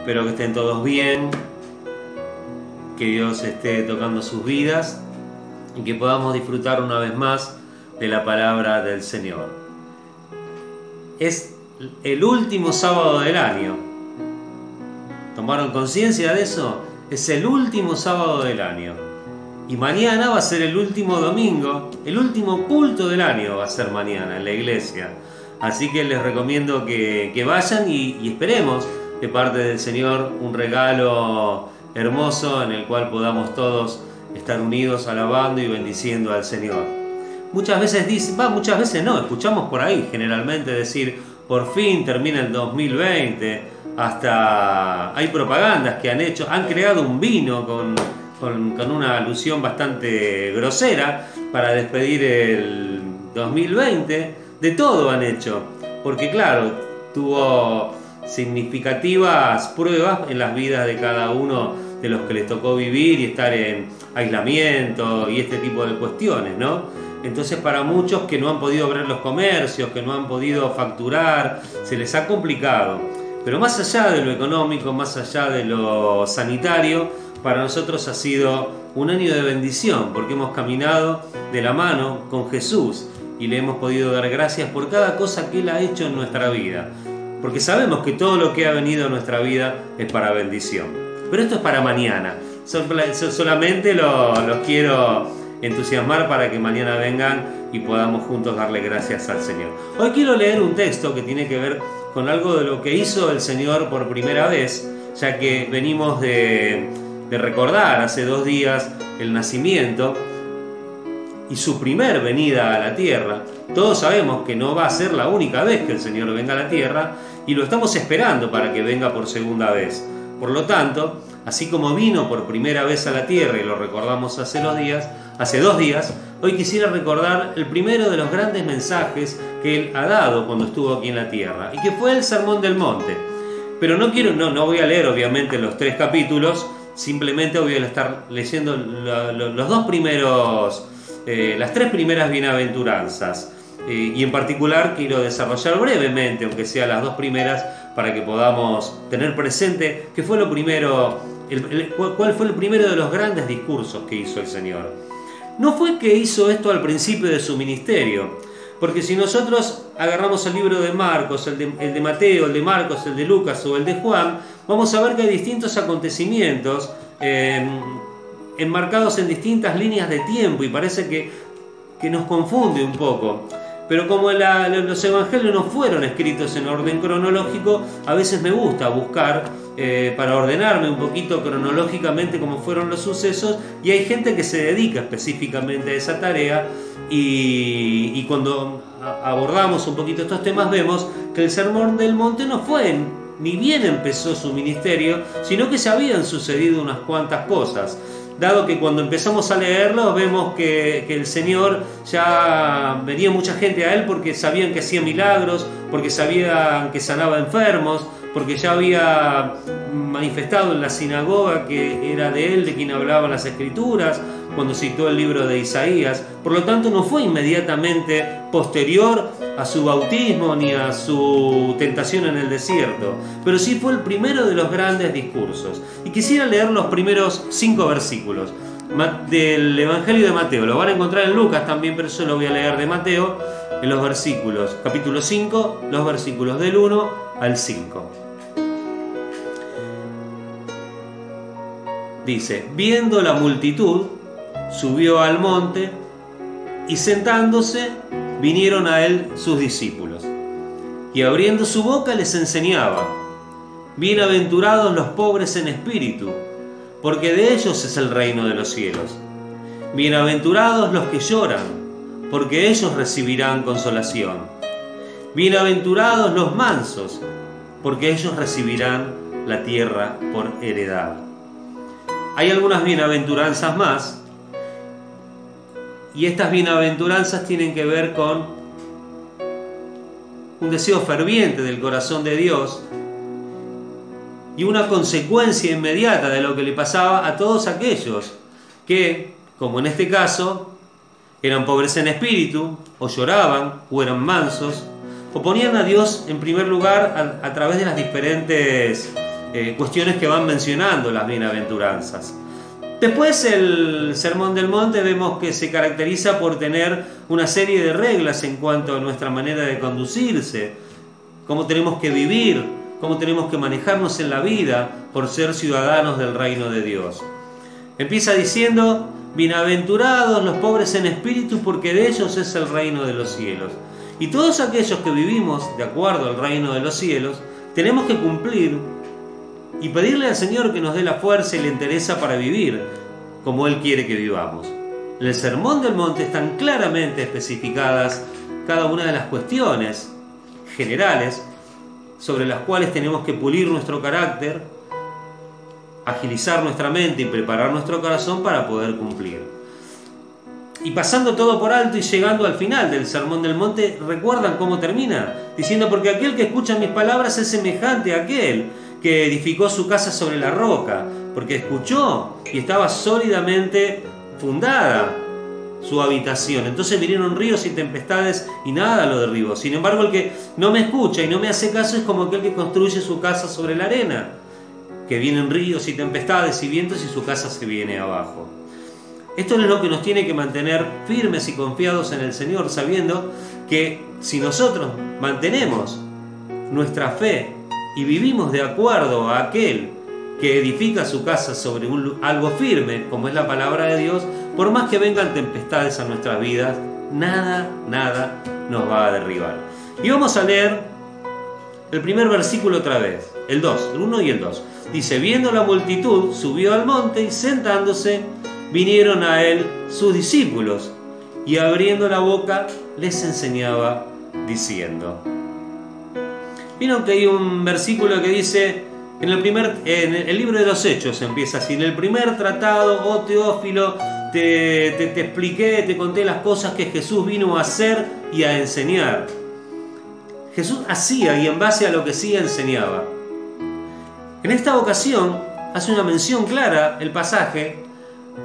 Espero que estén todos bien, que Dios esté tocando sus vidas y que podamos disfrutar una vez más de la palabra del Señor. Es el último sábado del año. ¿Tomaron conciencia de eso? Es el último sábado del año. Y mañana va a ser el último domingo, el último culto del año va a ser mañana en la iglesia. Así que les recomiendo que vayan y esperemos de parte del Señor un regalo hermoso en el cual podamos todos estar unidos alabando y bendiciendo al Señor. Muchas veces dicen, muchas veces no, escuchamos por ahí generalmente decir, por fin termina el 2020, hasta hay propagandas que han creado un vino con una alusión bastante grosera para despedir el 2020, de todo han hecho, porque claro, tuvo significativas pruebas en las vidas de cada uno de los que les tocó vivir y estar en aislamiento y este tipo de cuestiones, ¿no? Entonces para muchos que no han podido abrir los comercios, que no han podido facturar, se les ha complicado. Pero más allá de lo económico, más allá de lo sanitario, para nosotros ha sido un año de bendición, porque hemos caminado de la mano con Jesús y le hemos podido dar gracias por cada cosa que Él ha hecho en nuestra vida. Porque sabemos que todo lo que ha venido a nuestra vida es para bendición. Pero esto es para mañana. Solamente los quiero entusiasmar para que mañana vengan y podamos juntos darle gracias al Señor. Hoy quiero leer un texto que tiene que ver con algo de lo que hizo el Señor por primera vez, ya que venimos de recordar hace 2 días el nacimiento y su primer venida a la tierra. Todos sabemos que no va a ser la única vez que el Señor venga a la tierra y lo estamos esperando para que venga por segunda vez. Por lo tanto, así como vino por primera vez a la tierra y lo recordamos hace 2 días, hoy quisiera recordar el primero de los grandes mensajes que Él ha dado cuando estuvo aquí en la tierra y que fue el Sermón del Monte. Pero no voy a leer obviamente los 3 capítulos, simplemente voy a estar leyendo los 2 primeros, las 3 primeras bienaventuranzas. Y en particular quiero desarrollar brevemente, aunque sea las 2 primeras, para que podamos tener presente qué fue lo primero, cuál fue el primero de los grandes discursos que hizo el Señor. No fue que hizo esto al principio de su ministerio, porque si nosotros agarramos el libro de Marcos, el de Mateo, el de Marcos, el de Lucas o el de Juan, vamos a ver que hay distintos acontecimientos enmarcados en distintas líneas de tiempo y parece que nos confunde un poco. Pero como los evangelios no fueron escritos en orden cronológico, a veces me gusta buscar para ordenarme un poquito cronológicamente cómo fueron los sucesos, y hay gente que se dedica específicamente a esa tarea y cuando abordamos un poquito estos temas vemos que el Sermón del Monte no fue ni bien empezó su ministerio, sino que ya habían sucedido unas cuantas cosas. Dado que cuando empezamos a leerlo vemos que el Señor ya venía mucha gente a Él porque sabían que hacía milagros, porque sabían que sanaba enfermos, porque ya había manifestado en la sinagoga que era de Él de quien hablaban las Escrituras, cuando citó el libro de Isaías. Por lo tanto no fue inmediatamente posterior a su bautismo ni a su tentación en el desierto, pero sí fue el primero de los grandes discursos. Y quisiera leer los primeros 5 versículos del Evangelio de Mateo. Lo van a encontrar en Lucas también, pero yo lo voy a leer de Mateo en los versículos, capítulo 5, los versículos del 1 al 5. Dice: viendo la multitud, subió al monte y sentándose vinieron a él sus discípulos. Y abriendo su boca les enseñaba: bienaventurados los pobres en espíritu, porque de ellos es el reino de los cielos. Bienaventurados los que lloran, porque ellos recibirán consolación. Bienaventurados los mansos, porque ellos recibirán la tierra por heredad. Hay algunas bienaventuranzas más, y estas bienaventuranzas tienen que ver con un deseo ferviente del corazón de Dios y una consecuencia inmediata de lo que le pasaba a todos aquellos que, como en este caso, eran pobres en espíritu, o lloraban, o eran mansos, o ponían a Dios en primer lugar a través de las diferentes cuestiones que van mencionando las bienaventuranzas. Después el Sermón del Monte vemos que se caracteriza por tener una serie de reglas en cuanto a nuestra manera de conducirse, cómo tenemos que vivir, cómo tenemos que manejarnos en la vida por ser ciudadanos del reino de Dios. Empieza diciendo: bienaventurados los pobres en espíritu, porque de ellos es el reino de los cielos. Y todos aquellos que vivimos de acuerdo al reino de los cielos, tenemos que cumplir y pedirle al Señor que nos dé la fuerza y la entereza para vivir como Él quiere que vivamos. En el Sermón del Monte están claramente especificadas cada una de las cuestiones generales sobre las cuales tenemos que pulir nuestro carácter, agilizar nuestra mente y preparar nuestro corazón para poder cumplir. Y pasando todo por alto y llegando al final del Sermón del Monte, ¿recuerdan cómo termina? Diciendo: porque aquel que escucha mis palabras es semejante a aquel que edificó su casa sobre la roca, porque escuchó y estaba sólidamente fundada su habitación. Entonces vinieron ríos y tempestades y nada lo derribó. Sin embargo, el que no me escucha y no me hace caso es como aquel que construye su casa sobre la arena, que vienen ríos y tempestades y vientos y su casa se viene abajo. Esto es lo que nos tiene que mantener firmes y confiados en el Señor, sabiendo que si nosotros mantenemos nuestra fe y vivimos de acuerdo a aquel que edifica su casa sobre algo firme, como es la palabra de Dios, por más que vengan tempestades a nuestras vidas, nada nos va a derribar. Y vamos a leer el primer versículo otra vez, el 2, el 1 y el 2. Dice: viendo la multitud, subió al monte y sentándose, vinieron a él sus discípulos, y abriendo la boca les enseñaba diciendo. Vieron que hay un versículo que dice, en el libro de los Hechos empieza así: en el primer tratado, oh Teófilo, te expliqué, te conté las cosas que Jesús vino a hacer y a enseñar. Jesús hacía y en base a lo que hacía enseñaba. En esta ocasión hace una mención clara el pasaje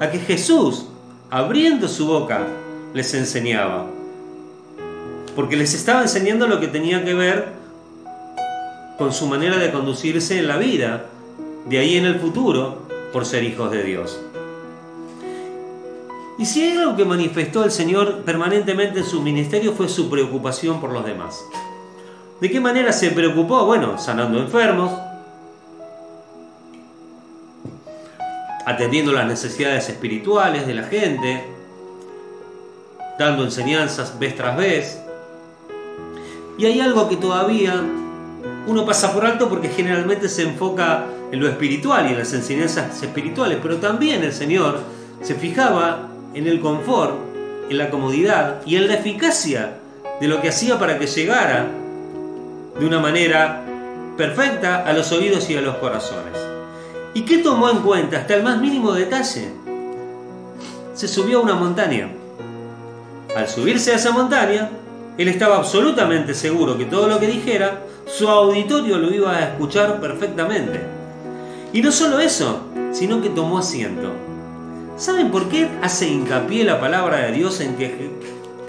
a que Jesús, abriendo su boca, les enseñaba, porque les estaba enseñando lo que tenía que ver con su manera de conducirse en la vida, de ahí en el futuro, por ser hijos de Dios. Y si hay algo que manifestó el Señor permanentemente en su ministerio, fue su preocupación por los demás. ¿De qué manera se preocupó? Bueno, sanando enfermos, atendiendo las necesidades espirituales de la gente, dando enseñanzas vez tras vez. Y hay algo que todavía uno pasa por alto porque generalmente se enfoca en lo espiritual y en las enseñanzas espirituales, pero también el Señor se fijaba en el confort, en la comodidad y en la eficacia de lo que hacía para que llegara de una manera perfecta a los oídos y a los corazones. ¿Y qué tomó en cuenta hasta el más mínimo detalle? Se subió a una montaña. Al subirse a esa montaña, él estaba absolutamente seguro que todo lo que dijera, su auditorio lo iba a escuchar perfectamente. Y no solo eso, sino que tomó asiento. ¿Saben por qué hace hincapié la palabra de Dios en que...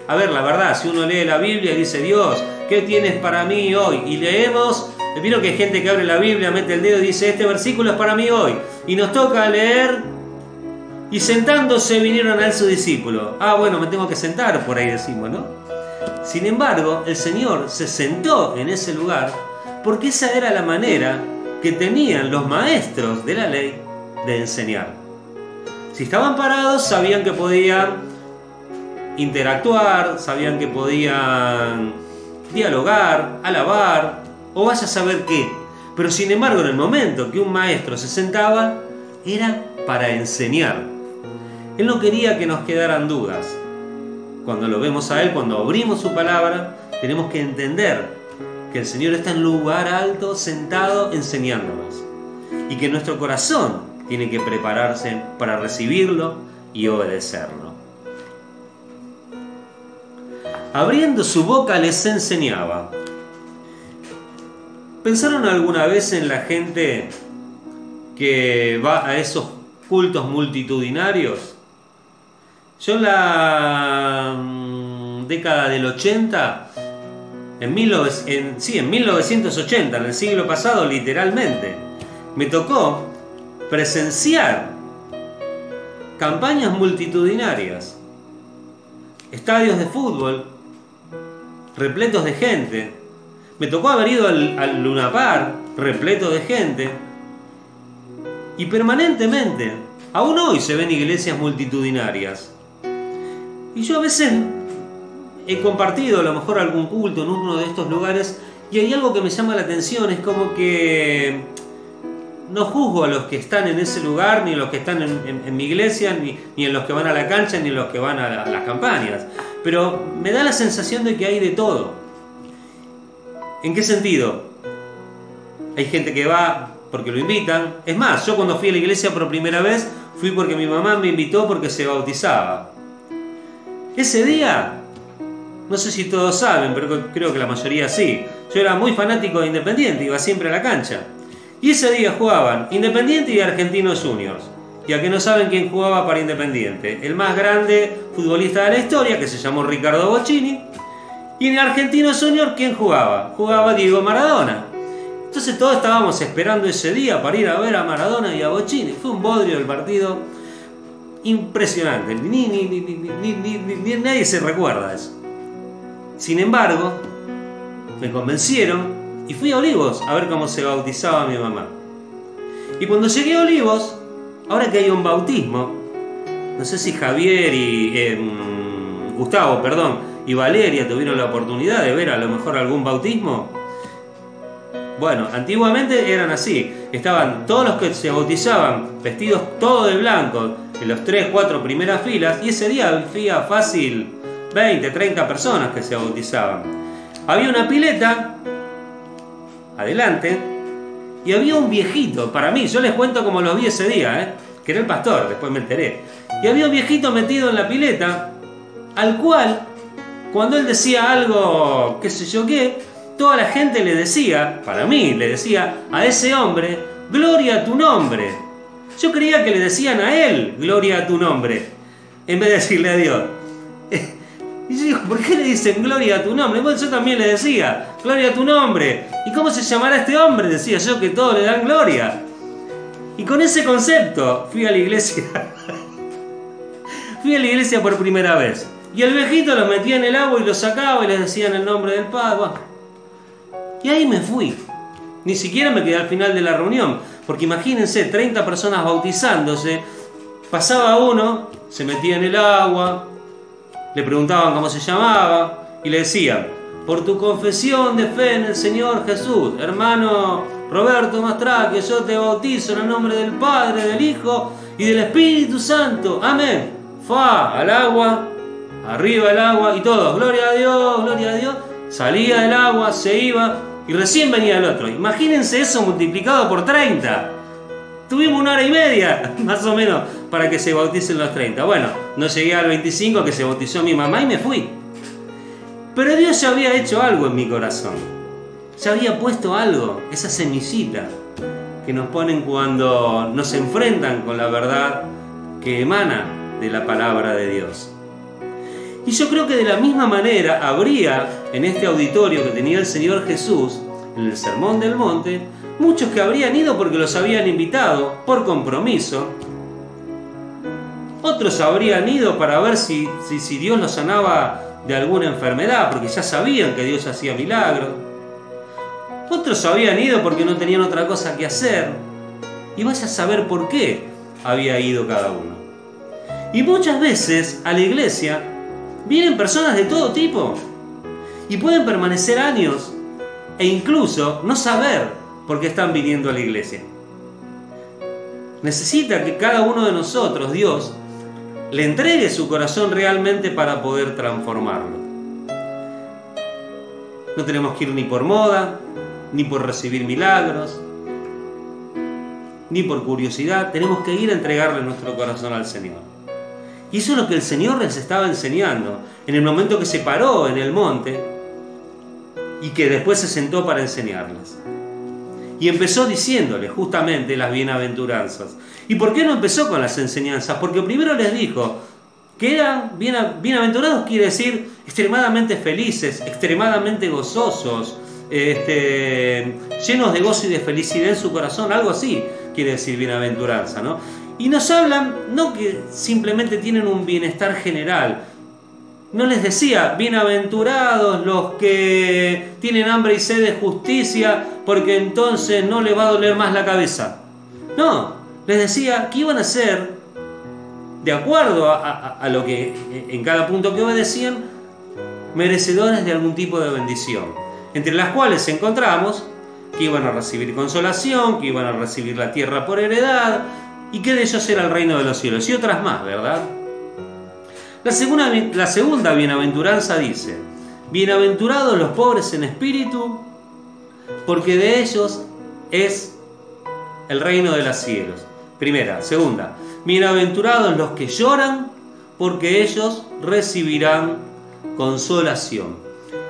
A ver, la verdad, si uno lee la Biblia y dice: Dios, ¿qué tienes para mí hoy? Y leemos, vieron que hay gente que abre la Biblia, mete el dedo y dice: este versículo es para mí hoy. Y nos toca leer: y sentándose vinieron a él sus discípulos. Ah, bueno, me tengo que sentar, por ahí decimos, ¿no? Sin embargo, el Señor se sentó en ese lugar porque esa era la manera que tenían los maestros de la ley de enseñar. Si estaban parados, sabían que podían interactuar, sabían que podían dialogar, alabar, o vaya a saber qué. Pero sin embargo, en el momento que un maestro se sentaba, era para enseñar. Él no quería que nos quedaran dudas. Cuando lo vemos a Él, cuando abrimos su palabra, tenemos que entender que el Señor está en un lugar alto, sentado, enseñándonos. Y que nuestro corazón tiene que prepararse para recibirlo y obedecerlo. Abriendo su boca les enseñaba. ¿Pensaron alguna vez en la gente que va a esos cultos multitudinarios? Yo en la década del 80, en 1980, en el siglo pasado literalmente, me tocó presenciar campañas multitudinarias, estadios de fútbol repletos de gente. Me tocó haber ido al Luna Park repleto de gente. Y permanentemente, aún hoy se ven iglesias multitudinarias. Y yo a veces he compartido a lo mejor algún culto en uno de estos lugares y hay algo que me llama la atención. Es como que no juzgo a los que están en ese lugar, ni a los que están en mi iglesia, ni en los que van a la cancha, ni en los que van a las campañas. Pero me da la sensación de que hay de todo. ¿En qué sentido? Hay gente que va porque lo invitan. Es más, yo cuando fui a la iglesia por primera vez, fui porque mi mamá me invitó porque se bautizaba. Ese día, no sé si todos saben, pero creo que la mayoría sí. Yo era muy fanático de Independiente, iba siempre a la cancha. Y ese día jugaban Independiente y Argentinos Juniors. Y a que no saben quién jugaba para Independiente, el más grande futbolista de la historia, que se llamó Ricardo Bocchini. Y en Argentinos Juniors, ¿quién jugaba? Jugaba Diego Maradona. Entonces todos estábamos esperando ese día para ir a ver a Maradona y a Bocchini. Fue un bodrio el partido impresionante. Nadie se recuerda de eso. Sin embargo, me convencieron y fui a Olivos a ver cómo se bautizaba mi mamá. Y cuando llegué a Olivos, ahora que hay un bautismo, no sé si Javier y Gustavo, y Valeria tuvieron la oportunidad de ver a lo mejor algún bautismo. Bueno, antiguamente eran así. Estaban todos los que se bautizaban vestidos todos de blanco en los 3, 4 primeras filas, y ese día había fácil 20, 30 personas que se bautizaban. Había una pileta adelante y había un viejito. Para mí, yo les cuento como los vi ese día, que era el pastor, después me enteré. Y había un viejito metido en la pileta, al cual, cuando él decía algo, qué sé yo qué, toda la gente le decía, para mí, le decía a ese hombre, gloria a tu nombre. Yo creía que le decían a él, gloria a tu nombre, en vez de decirle a Dios. Y yo digo, ¿por qué le dicen gloria a tu nombre? Bueno, yo también le decía, gloria a tu nombre. ¿Y cómo se llamará este hombre? Decía yo, que todos le dan gloria. Y con ese concepto fui a la iglesia. Fui a la iglesia por primera vez. Y el viejito los metía en el agua y los sacaba y les decían el nombre del Padre. Y ahí me fui. Ni siquiera me quedé al final de la reunión. Porque imagínense, 30 personas bautizándose. Pasaba uno, se metía en el agua, le preguntaban cómo se llamaba y le decían, por tu confesión de fe en el Señor Jesús, hermano Roberto Mastraqui, yo te bautizo en el nombre del Padre, del Hijo y del Espíritu Santo. Amén. Fa al agua, arriba el agua y todos, gloria a Dios, gloria a Dios. Salía del agua, se iba y recién venía el otro. Imagínense eso multiplicado por 30. Tuvimos 1 hora y media, más o menos, para que se bauticen los 30. Bueno, no llegué al 25 que se bautizó mi mamá y me fui. Pero Dios ya había hecho algo en mi corazón. Ya había puesto algo, esa semillita que nos ponen cuando nos enfrentan con la verdad que emana de la palabra de Dios. Y yo creo que de la misma manera habría en este auditorio que tenía el Señor Jesús, en el Sermón del Monte, muchos que habrían ido porque los habían invitado por compromiso. Otros habrían ido para ver si Dios los sanaba de alguna enfermedad, porque ya sabían que Dios hacía milagros. Otros habían ido porque no tenían otra cosa que hacer. Y vaya a saber por qué había ido cada uno. Y muchas veces a la iglesia vienen personas de todo tipo. Y pueden permanecer años e incluso no saber por qué están viniendo a la iglesia. Necesita que cada uno de nosotros, Dios, le entregue su corazón realmente para poder transformarlo. No tenemos que ir ni por moda, ni por recibir milagros, ni por curiosidad. Tenemos que ir a entregarle nuestro corazón al Señor. Y eso es lo que el Señor les estaba enseñando en el momento que se paró en el monte y que después se sentó para enseñarles. Y empezó diciéndoles justamente las bienaventuranzas. ¿Y por qué no empezó con las enseñanzas? Porque primero les dijo que eran bienaventurados, quiere decir extremadamente felices, extremadamente gozosos, llenos de gozo y de felicidad en su corazón, algo así quiere decir bienaventuranza, ¿no? Y nos hablan, no que simplemente tienen un bienestar general. No les decía, bienaventurados los que tienen hambre y sed de justicia, porque entonces no les va a doler más la cabeza. No, les decía que iban a ser, de acuerdo a lo que en cada punto que obedecían, merecedores de algún tipo de bendición, entre las cuales encontramos que iban a recibir consolación, que iban a recibir la tierra por heredad, y que de ellos era el reino de los cielos, y otras más, ¿verdad? La segunda bienaventuranza dice, bienaventurados los pobres en espíritu, porque de ellos es el reino de los cielos. Segunda, bienaventurados los que lloran, porque ellos recibirán consolación.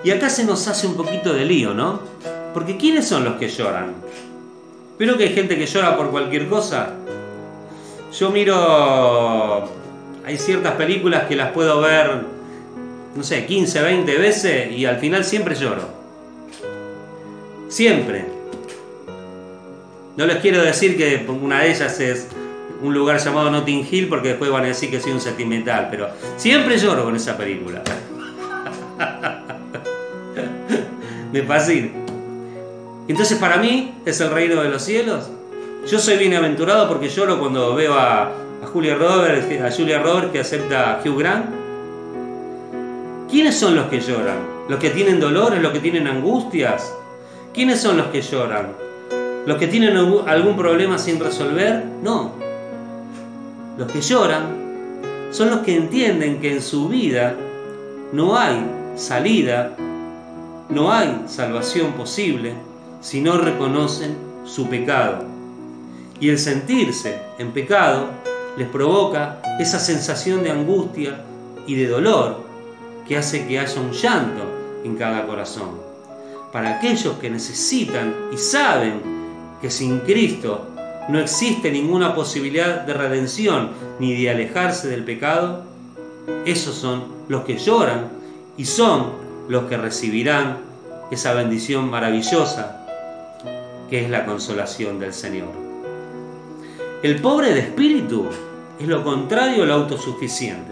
Y acá se nos hace un poquito de lío, ¿no? Porque ¿quiénes son los que lloran? ¿Pero que hay gente que llora por cualquier cosa? Yo miro, hay ciertas películas que las puedo ver, no sé, 15, 20 veces y al final siempre lloro. Siempre. No les quiero decir que una de ellas es un lugar llamado Notting Hill porque después van a decir que soy un sentimental, pero siempre lloro con esa película. Me fascina. Entonces para mí es el reino de los cielos. Yo soy bienaventurado porque lloro cuando veo a Julia Roberts que acepta a Hugh Grant. ¿Quiénes son los que lloran? ¿Los que tienen dolores? ¿Los que tienen angustias? ¿Quiénes son los que lloran? ¿Los que tienen algún problema sin resolver? No. Los que lloran son los que entienden que en su vida no hay salida, no hay salvación posible si no reconocen su pecado. Y el sentirse en pecado les provoca esa sensación de angustia y de dolor que hace que haya un llanto en cada corazón. Para aquellos que necesitan y saben que sin Cristo no existe ninguna posibilidad de redención ni de alejarse del pecado, esos son los que lloran y son los que recibirán esa bendición maravillosa que es la consolación del Señor. El pobre de espíritu es lo contrario al autosuficiente.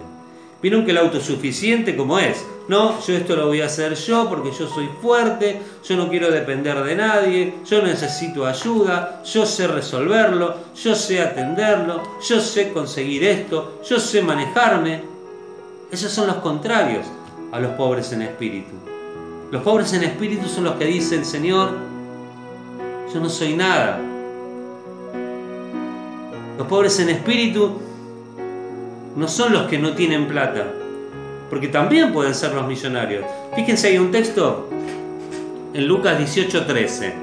Vieron que el autosuficiente, ¿cómo es? No, yo esto lo voy a hacer yo porque yo soy fuerte, yo no quiero depender de nadie, yo necesito ayuda, yo sé resolverlo, yo sé atenderlo, yo sé conseguir esto, yo sé manejarme. Esos son los contrarios a los pobres en espíritu. Los pobres en espíritu son los que dicen, Señor, yo no soy nada. Los pobres en espíritu no son los que no tienen plata, porque también pueden ser los millonarios. Fíjense, hay un texto en Lucas 18:13.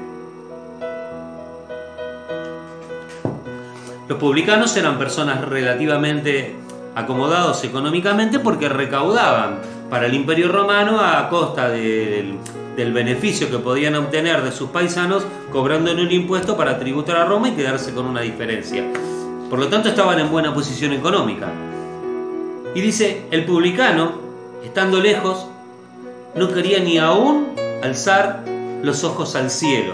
Los publicanos eran personas relativamente acomodados económicamente porque recaudaban para el Imperio Romano a costa del beneficio que podían obtener de sus paisanos, cobrándole un impuesto para tributar a Roma y quedarse con una diferencia. Por lo tanto, estaban en buena posición económica. Y dice, el publicano, estando lejos, no quería ni aún alzar los ojos al cielo,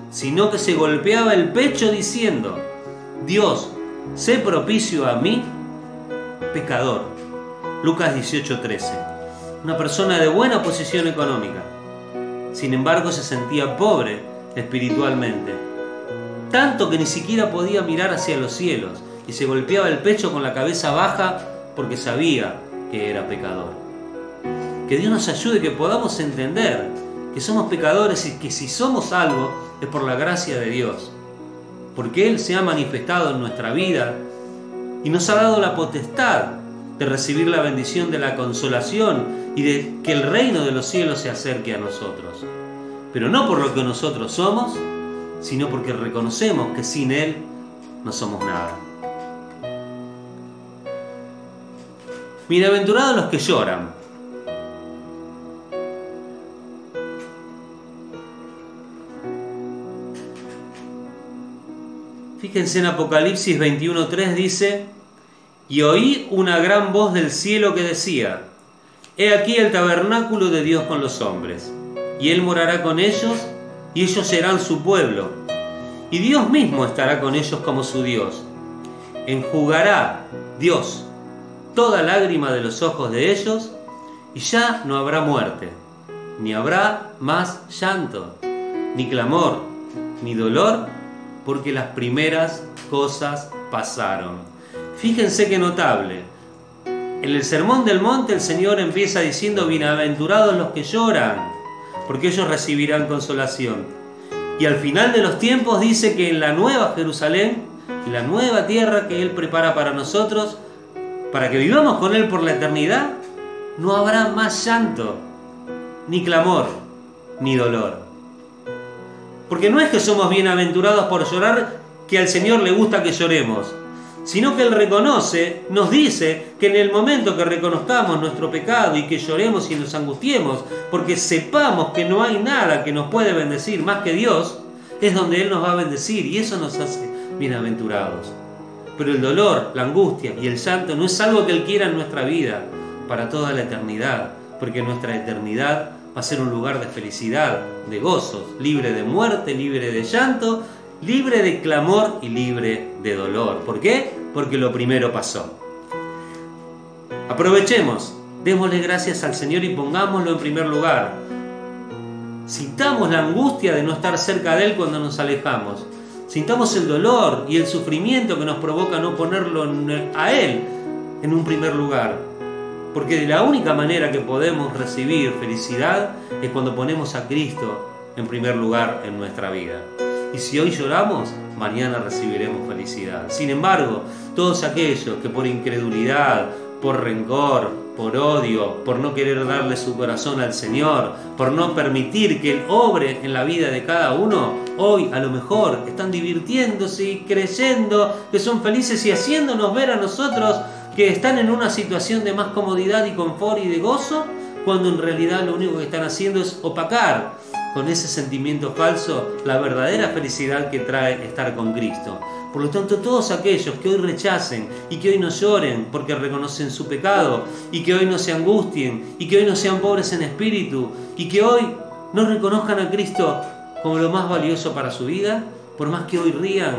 sino que se golpeaba el pecho diciendo, Dios, sé propicio a mí, pecador. Lucas 18:13. Una persona de buena posición económica. Sin embargo, se sentía pobre espiritualmente. Tanto que ni siquiera podía mirar hacia los cielos y se golpeaba el pecho con la cabeza baja porque sabía que era pecador. Que Dios nos ayude, que podamos entender que somos pecadores y que si somos algo es por la gracia de Dios. Porque Él se ha manifestado en nuestra vida y nos ha dado la potestad de recibir la bendición de la consolación y de que el reino de los cielos se acerque a nosotros. Pero no por lo que nosotros somos, sino porque reconocemos que sin Él no somos nada. Bienaventurados los que lloran. Fíjense en Apocalipsis 21:3 dice, y oí una gran voz del cielo que decía, he aquí el tabernáculo de Dios con los hombres. y Él morará con ellos, y ellos serán su pueblo. Y Dios mismo estará con ellos como su Dios. Enjugará Dios toda lágrima de los ojos de ellos, y ya no habrá muerte, ni habrá más llanto, ni clamor, ni dolor, porque las primeras cosas pasaron. Fíjense qué notable. En el Sermón del Monte el Señor empieza diciendo: bienaventurados los que lloran, porque ellos recibirán consolación. Y al final de los tiempos dice que en la nueva Jerusalén, en la nueva tierra que Él prepara para nosotros, para que vivamos con Él por la eternidad, no habrá más llanto, ni clamor, ni dolor. Porque no es que somos bienaventurados por llorar, que al Señor le gusta que lloremos, sino que Él reconoce, nos dice que en el momento que reconozcamos nuestro pecado y que lloremos y nos angustiemos, porque sepamos que no hay nada que nos puede bendecir más que Dios, es donde Él nos va a bendecir, y eso nos hace bienaventurados. Pero el dolor, la angustia y el llanto no es algo que Él quiera en nuestra vida para toda la eternidad, porque nuestra eternidad va a ser un lugar de felicidad, de gozos, libre de muerte, libre de llanto, libre de clamor y libre de dolor. ¿Por qué? Porque lo primero pasó. Aprovechemos, démosle gracias al Señor y pongámoslo en primer lugar. Sintamos la angustia de no estar cerca de Él cuando nos alejamos. Sintamos el dolor y el sufrimiento que nos provoca no ponerlo a Él en un primer lugar. Porque de la única manera que podemos recibir felicidad es cuando ponemos a Cristo en primer lugar en nuestra vida. Y si hoy lloramos, mañana recibiremos felicidad. Sin embargo, todos aquellos que por incredulidad, por rencor, por odio, por no querer darle su corazón al Señor, por no permitir que Él obre en la vida de cada uno, hoy a lo mejor están divirtiéndose y creyendo que son felices y haciéndonos ver a nosotros que están en una situación de más comodidad y confort y de gozo, cuando en realidad lo único que están haciendo es opacar con ese sentimiento falso la verdadera felicidad que trae estar con Cristo. Por lo tanto, todos aquellos que hoy rechacen y que hoy no lloren porque reconocen su pecado, y que hoy no se angustien, y que hoy no sean pobres en espíritu, y que hoy no reconozcan a Cristo como lo más valioso para su vida, por más que hoy rían,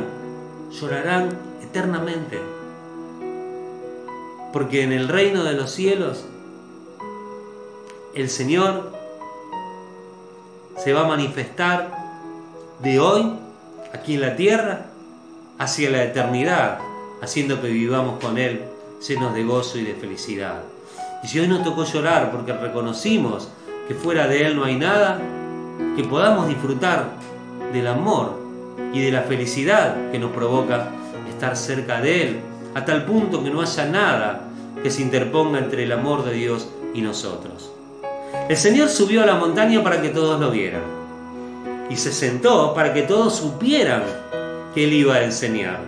llorarán eternamente. Porque en el reino de los cielos, el Señor se va a manifestar de hoy, aquí en la tierra, hacia la eternidad, haciendo que vivamos con Él llenos de gozo y de felicidad. Y si hoy nos tocó llorar porque reconocimos que fuera de Él no hay nada, que podamos disfrutar del amor y de la felicidad que nos provoca estar cerca de Él, a tal punto que no haya nada que se interponga entre el amor de Dios y nosotros. El Señor subió a la montaña para que todos lo vieran, y se sentó para que todos supieran que Él iba a enseñar.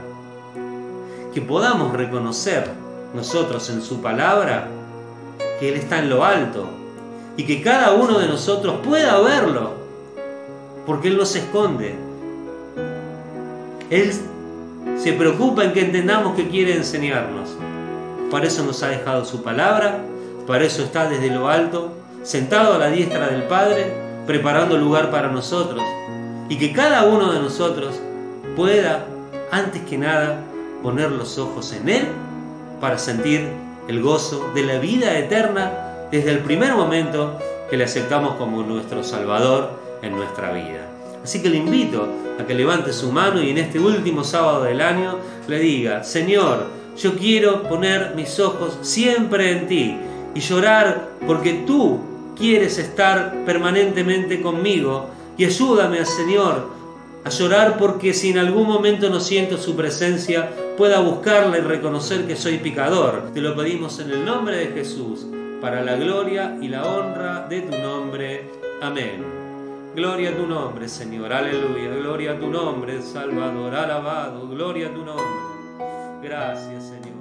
Que podamos reconocer nosotros en su palabra que Él está en lo alto, y que cada uno de nosotros pueda verlo, porque Él no se esconde. Él se preocupa en que entendamos que quiere enseñarnos. Para eso nos ha dejado su palabra, para eso está desde lo alto, sentado a la diestra del Padre, preparando lugar para nosotros, y que cada uno de nosotros pueda, antes que nada, poner los ojos en Él para sentir el gozo de la vida eterna desde el primer momento que le aceptamos como nuestro Salvador en nuestra vida. Así que le invito a que levante su mano y en este último sábado del año le diga: Señor, yo quiero poner mis ojos siempre en ti y llorar porque tú quieres estar permanentemente conmigo, y ayúdame, Señor, a llorar porque si en algún momento no siento su presencia, pueda buscarla y reconocer que soy pecador. Te lo pedimos en el nombre de Jesús, para la gloria y la honra de tu nombre. Amén. Gloria a tu nombre, Señor. Aleluya. Gloria a tu nombre, Salvador. Alabado. Gloria a tu nombre. Gracias, Señor.